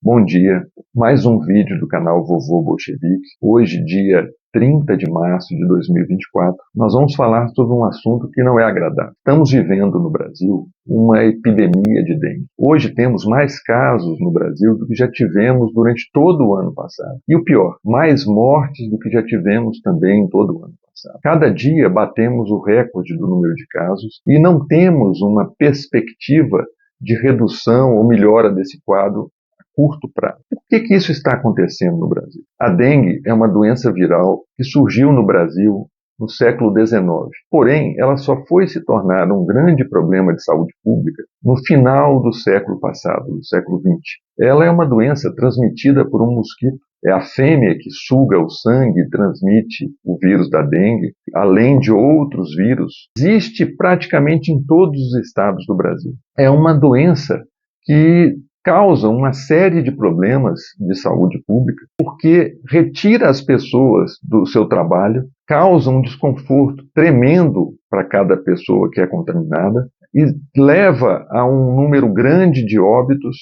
Bom dia, mais um vídeo do canal Vovô Bolchevique. Hoje, dia 30 de março de 2024, nós vamos falar sobre um assunto que não é agradável. Estamos vivendo no Brasil uma epidemia de dengue. Hoje temos mais casos no Brasil do que já tivemos durante todo o ano passado. E o pior, mais mortes do que já tivemos também em todo o ano passado. Cada dia batemos o recorde do número de casos e não temos uma perspectiva de redução ou melhora desse quadro curto prazo. Por que isso está acontecendo no Brasil? A dengue é uma doença viral que surgiu no Brasil no século XIX. Porém, ela só foi se tornar um grande problema de saúde pública no final do século passado, do século XX. Ela é uma doença transmitida por um mosquito. É a fêmea que suga o sangue e transmite o vírus da dengue, além de outros vírus. Existe praticamente em todos os estados do Brasil. É uma doença que causa uma série de problemas de saúde pública, porque retira as pessoas do seu trabalho, causa um desconforto tremendo para cada pessoa que é contaminada e leva a um número grande de óbitos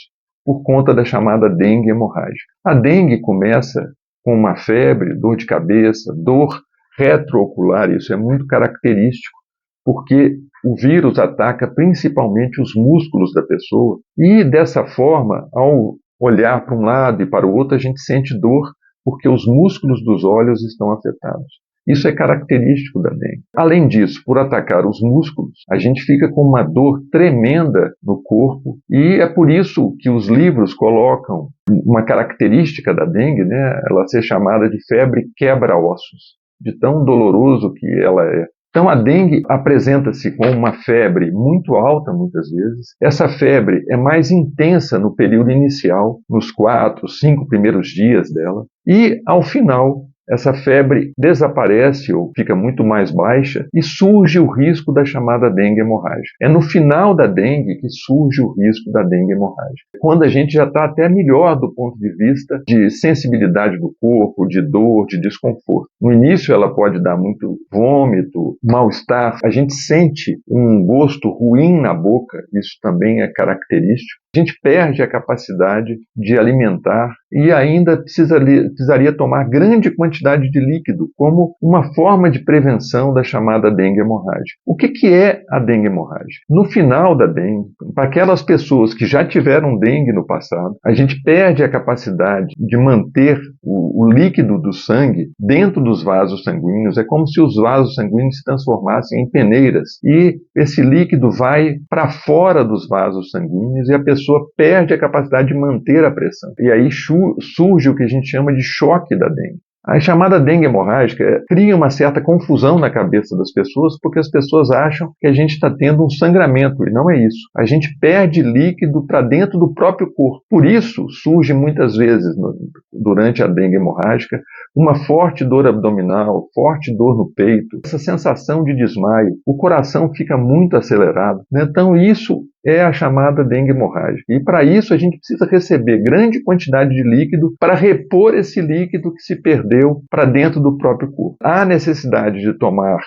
por conta da chamada dengue hemorrágica. A dengue começa com uma febre, dor de cabeça, dor retroocular, isso é muito característico, porque o vírus ataca principalmente os músculos da pessoa e, dessa forma, ao olhar para um lado e para o outro, a gente sente dor porque os músculos dos olhos estão afetados. Isso é característico da dengue. Além disso, por atacar os músculos, a gente fica com uma dor tremenda no corpo e é por isso que os livros colocam uma característica da dengue, ela ser chamada de febre quebra-ossos, de tão doloroso que ela é. Então, a dengue apresenta-se com uma febre muito alta, muitas vezes. Essa febre é mais intensa no período inicial, nos 4, 5 primeiros dias dela. E, ao final, essa febre desaparece ou fica muito mais baixa e surge o risco da chamada dengue hemorrágica. É no final da dengue que surge o risco da dengue hemorrágica. Quando a gente já está até melhor do ponto de vista de sensibilidade do corpo, de dor, de desconforto. No início ela pode dar muito vômito, mal-estar. A gente sente um gosto ruim na boca, isso também é característico. A gente perde a capacidade de alimentar e ainda precisaria tomar grande quantidade de líquido como uma forma de prevenção da chamada dengue hemorrágica. O que é a dengue hemorrágica? No final da dengue, para aquelas pessoas que já tiveram dengue no passado, a gente perde a capacidade de manter o líquido do sangue dentro dos vasos sanguíneos. É como se os vasos sanguíneos se transformassem em peneiras e esse líquido vai para fora dos vasos sanguíneos e a pessoa perde a capacidade de manter a pressão. E aí surge o que a gente chama de choque da dengue. A chamada dengue hemorrágica cria uma certa confusão na cabeça das pessoas, porque as pessoas acham que a gente está tendo um sangramento, e não é isso. A gente perde líquido para dentro do próprio corpo. Por isso, surge muitas vezes, durante a dengue hemorrágica, uma forte dor abdominal, forte dor no peito, essa sensação de desmaio, o coração fica muito acelerado. Então, isso é a chamada dengue hemorrágica. E para isso a gente precisa receber grande quantidade de líquido para repor esse líquido que se perdeu para dentro do próprio corpo. Há necessidade de tomar,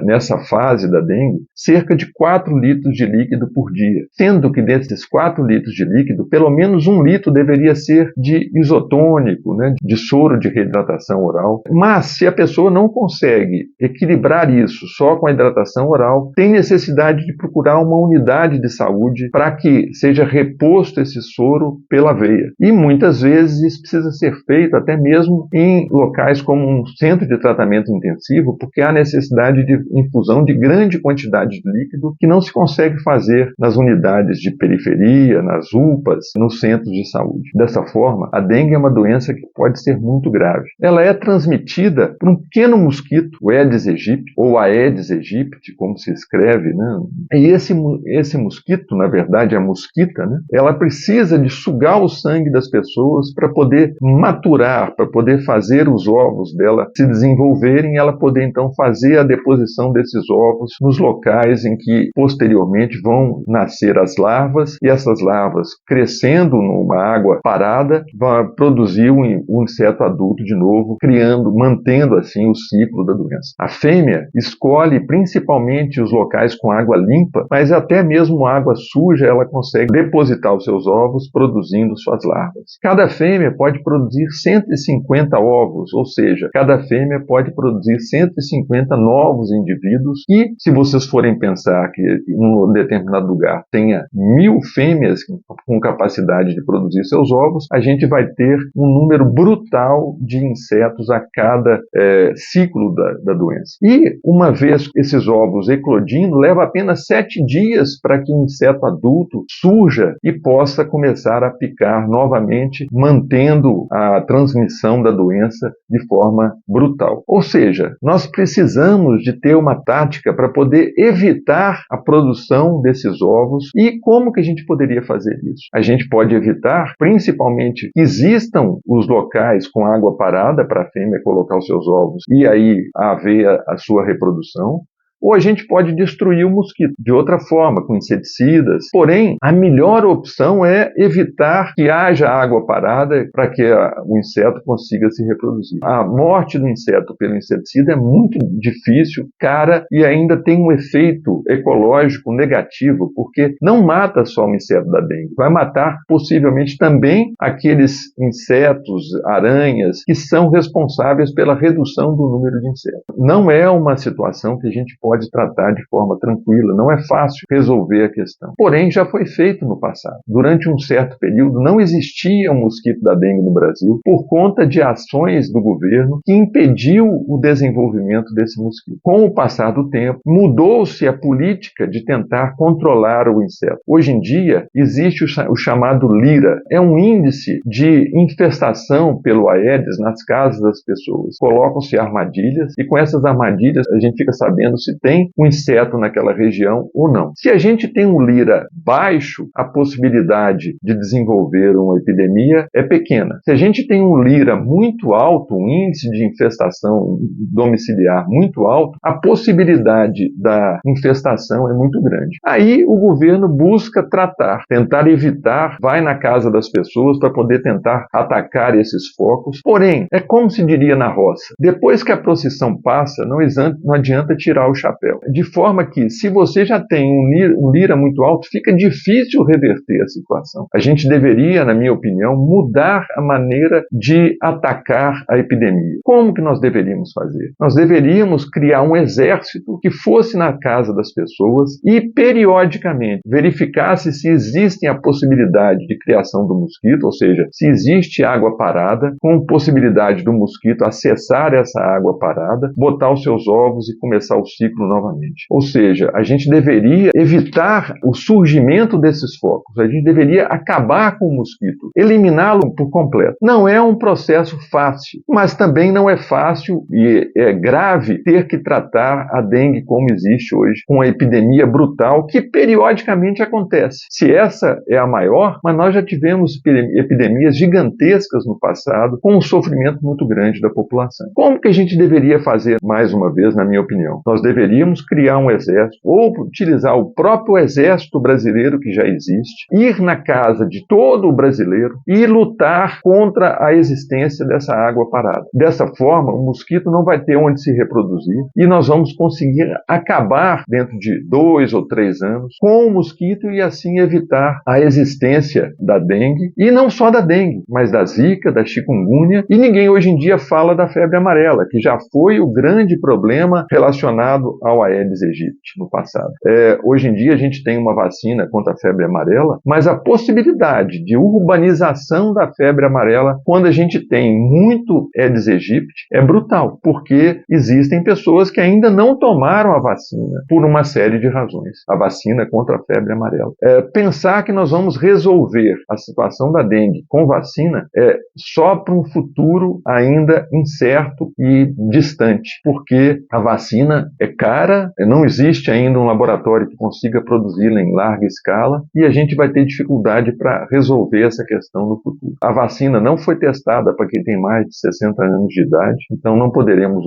nessa fase da dengue, cerca de 4 litros de líquido por dia, sendo que desses 4 litros de líquido, pelo menos 1 litro deveria ser de isotônico, de soro de reidratação oral. Mas se a pessoa não consegue equilibrar isso só com a hidratação oral, tem necessidade de procurar uma unidade de saúde para que seja reposto esse soro pela veia. E muitas vezes isso precisa ser feito até mesmo em locais como um centro de tratamento intensivo, porque há necessidade de infusão de grande quantidade de líquido que não se consegue fazer nas unidades de periferia, nas UPAs, nos centros de saúde. Dessa forma, a dengue é uma doença que pode ser muito grave. Ela é transmitida por um pequeno mosquito, o Aedes aegypti, ou Aedes aegypti, como se escreve, E esse mosquito, na verdade, a mosquita, ela precisa de sugar o sangue das pessoas para poder maturar, para poder fazer os ovos dela se desenvolverem e ela poder, então, fazer a deposição reprodução desses ovos nos locais em que posteriormente vão nascer as larvas, e essas larvas, crescendo numa água parada, vão produzir um inseto adulto de novo, mantendo assim o ciclo da doença. A fêmea escolhe principalmente os locais com água limpa, mas até mesmo água suja ela consegue depositar os seus ovos, produzindo suas larvas. Cada fêmea pode produzir 150 ovos, ou seja, cada fêmea pode produzir 150 novos indivíduos, e se vocês forem pensar que em um determinado lugar tenha 1000 fêmeas com capacidade de produzir seus ovos, a gente vai ter um número brutal de insetos a cada ciclo da doença. E uma vez esses ovos eclodindo, leva apenas 7 dias para que um inseto adulto surja e possa começar a picar novamente, mantendo a transmissão da doença de forma brutal. Ou seja, nós precisamos de ter uma tática para poder evitar a produção desses ovos. E como que a gente poderia fazer isso? A gente pode evitar, principalmente, que existam os locais com água parada para a fêmea colocar os seus ovos e aí haver a sua reprodução. Ou a gente pode destruir o mosquito de outra forma, com inseticidas. Porém, a melhor opção é evitar que haja água parada para que o inseto consiga se reproduzir. A morte do inseto pelo inseticida é muito difícil, cara, e ainda tem um efeito ecológico negativo, porque não mata só o inseto da dengue, vai matar possivelmente também aqueles insetos, aranhas, que são responsáveis pela redução do número de insetos. Não é uma situação que a gente pode tratar de forma tranquila, não é fácil resolver a questão. Porém, já foi feito no passado. Durante um certo período, não existia um mosquito da dengue no Brasil por conta de ações do governo que impediu o desenvolvimento desse mosquito. Com o passar do tempo, mudou-se a política de tentar controlar o inseto. Hoje em dia, existe o chamado LIRA. É um índice de infestação pelo Aedes nas casas das pessoas. Colocam-se armadilhas e com essas armadilhas a gente fica sabendo se tem um inseto naquela região ou não. Se a gente tem um LIRA baixo, a possibilidade de desenvolver uma epidemia é pequena. Se a gente tem um LIRA muito alto, um índice de infestação domiciliar muito alto, a possibilidade da infestação é muito grande. Aí o governo busca tentar evitar, vai na casa das pessoas para poder tentar atacar esses focos. Porém, é como se diria na roça, depois que a procissão passa, não adianta tirar o chapéu. De forma que, se você já tem um LIRA muito alto, fica difícil reverter a situação. A gente deveria, na minha opinião, mudar a maneira de atacar a epidemia. Como que nós deveríamos fazer? Nós deveríamos criar um exército que fosse na casa das pessoas e, periodicamente, verificasse se existe a possibilidade de criação do mosquito, ou seja, se existe água parada, com possibilidade do mosquito acessar essa água parada, botar os seus ovos e começar o ciclo novamente. Ou seja, a gente deveria evitar o surgimento desses focos, a gente deveria acabar com o mosquito, eliminá-lo por completo. Não é um processo fácil, mas também não é fácil e é grave ter que tratar a dengue como existe hoje, com a epidemia brutal que periodicamente acontece. Se essa é a maior, mas nós já tivemos epidemias gigantescas no passado, com um sofrimento muito grande da população. Como que a gente deveria fazer, mais uma vez, na minha opinião? Nós deveríamos criar um exército, ou utilizar o próprio exército brasileiro que já existe, ir na casa de todo o brasileiro e lutar contra a existência dessa água parada. Dessa forma, o mosquito não vai ter onde se reproduzir e nós vamos conseguir acabar dentro de 2 ou 3 anos com o mosquito e assim evitar a existência da dengue, e não só da dengue, mas da zika, da chikungunya, e ninguém hoje em dia fala da febre amarela, que já foi o grande problema relacionado ao Aedes aegypti no passado. Hoje em dia a gente tem uma vacina contra a febre amarela, mas a possibilidade de urbanização da febre amarela, quando a gente tem muito Aedes aegypti, é brutal, porque existem pessoas que ainda não tomaram a vacina por uma série de razões. A vacina contra a febre amarela. Pensar que nós vamos resolver a situação da dengue com vacina é só para um futuro ainda incerto e distante, porque a vacina é cara, não existe ainda um laboratório que consiga produzi-la em larga escala e a gente vai ter dificuldade para resolver essa questão no futuro. A vacina não foi testada para quem tem mais de 60 anos de idade, então não poderemos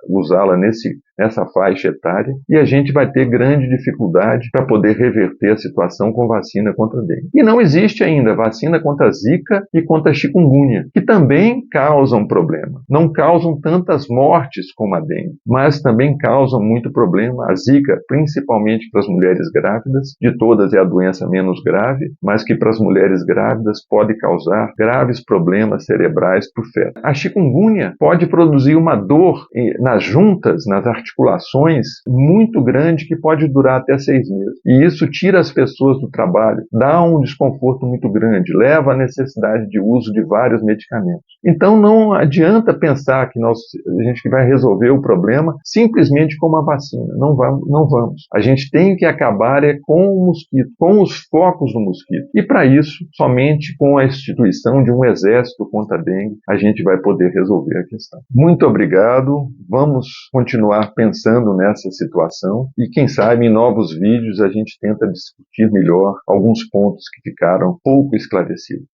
usá-la nessa faixa etária e a gente vai ter grande dificuldade para poder reverter a situação com vacina contra a dengue. E não existe ainda vacina contra a Zika e contra a chikungunya, que também causam problema. Não causam tantas mortes como a dengue, mas também causam muito problema. A Zika, principalmente para as mulheres grávidas, de todas é a doença menos grave, mas que para as mulheres grávidas pode causar graves problemas cerebrais para o feto. A chikungunya pode produzir uma dor nas juntas, nas articulações, muito grande que pode durar até 6 meses. E isso tira as pessoas do trabalho, dá um desconforto muito grande, leva à necessidade de uso de vários medicamentos. Então não adianta pensar que a gente vai resolver o problema simplesmente com uma vacina. Não vamos. A gente tem que acabar com o mosquito, com os focos do mosquito. E para isso, somente com a instituição de um exército contra a dengue, a gente vai poder resolver a questão. Muito obrigado. Vamos continuar pensando nessa situação e, quem sabe, em novos vídeos a gente tenta discutir melhor alguns pontos que ficaram pouco esclarecidos.